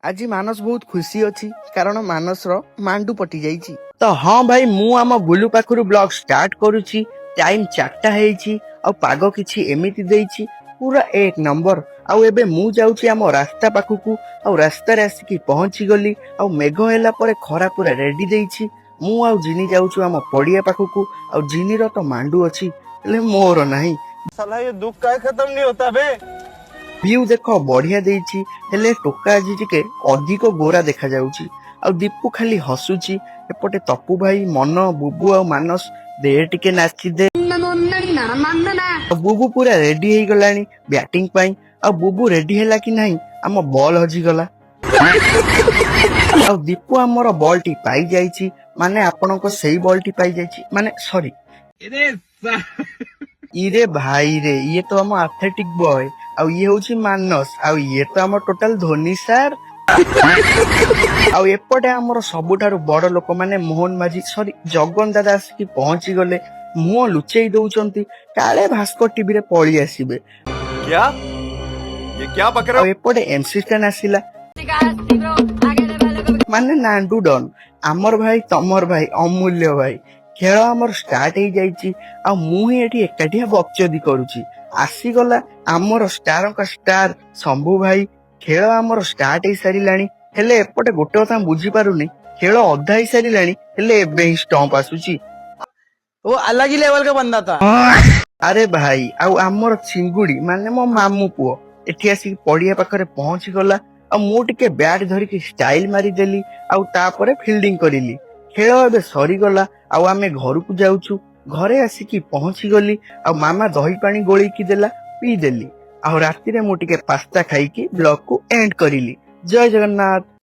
आज मानस बहुत खुशी अच्छी कारण मानस मांडू पटी जाइए। तो हाँ भाई मु आम बुलू पाखु ब्लॉग स्टार्ट करुच्ची। टाइम 4टा है पाग किछि एमिति देइछि पूरा एक नंबर। आउ एबे मु जाउछि आम रास्ता पाखकु आउ रास्ता रे आसिकी पहुंची गली आउ मेघ हैला परे खरा पूरा रेडी देइछि। मु आउ जिनी जाउछु आम पड़िया पाखकु आउ जिनीर तो मांडू अछि हेले मोर नाही। साला ये दुख का खत्म नहीं होता बे। व्यू देख बढ़िया देइछि हेले टोका आज टिके अधिक गोरा देखा जाउछि। आउ दीपू खाली हसुची। एपटे तपू भाई मन बुबू आउ मानस दे टिके नाची दे। बुबू पूरा रेडी हो गलानी बैटिंग पाई। आ बुबू रेडी हैला कि नहीं आम बॉल हजी गला। आ दीपू आमर बॉल टी पाई जाइछि माने आपनको सही बॉल टी पाई जाइछि माने सॉरी इरे भाई रे ये तो हम एथलेटिक बॉय आउ ये होची मानस आउ ये तो हम टोटल धोनी सर। आउ एपटे हमर सबुठारु बड़ लोक माने मोहन माझी सॉरी जगन दादा आसिकी पहुंची गले मुह लुचेई दउचंती काले भास्कर टीवी रे पळी आसीबे। क्या ये क्या बक रहे आउ हो? एपटे एमसी स्टैन आसीला माने नांडू डन आमर भाई तमर भाई अमूल्य भाई खेल आमर स्टार्ट हो जाइए। आ मुझे एटी एकाठिया बक्चदी करुची आसीगला आमर स्टार का स्टार शंभू भाई। खेल आमर स्टार्ट हो सारिलानी हेले एपटे गोटे कथा बुझी पारुनी खेल अधा हो सारिलानी हेले एबे ही स्टंप आसुची। वो अलग ही लेवल का बंदा था। अरे भाई आउ आमर चिंगुड़ी माने मो मामू पुओ एठी आसी पड़िया पाखरे पहुंची गला। आ मु टिके बैट धरिकी स्टाइल मारिदेली आउ तापरे फील्डिंग करिली। खेल एबे सरीगला आउ आमे घरକୁ जाउछु। घरे आसिकी पहुंची गली आउ मामा दही पानी गोळीकी देला पी देली। आउ राती रे मु टिके पास्ता खाइकी ब्लॉग को एंड करिली। जय जगन्नाथ।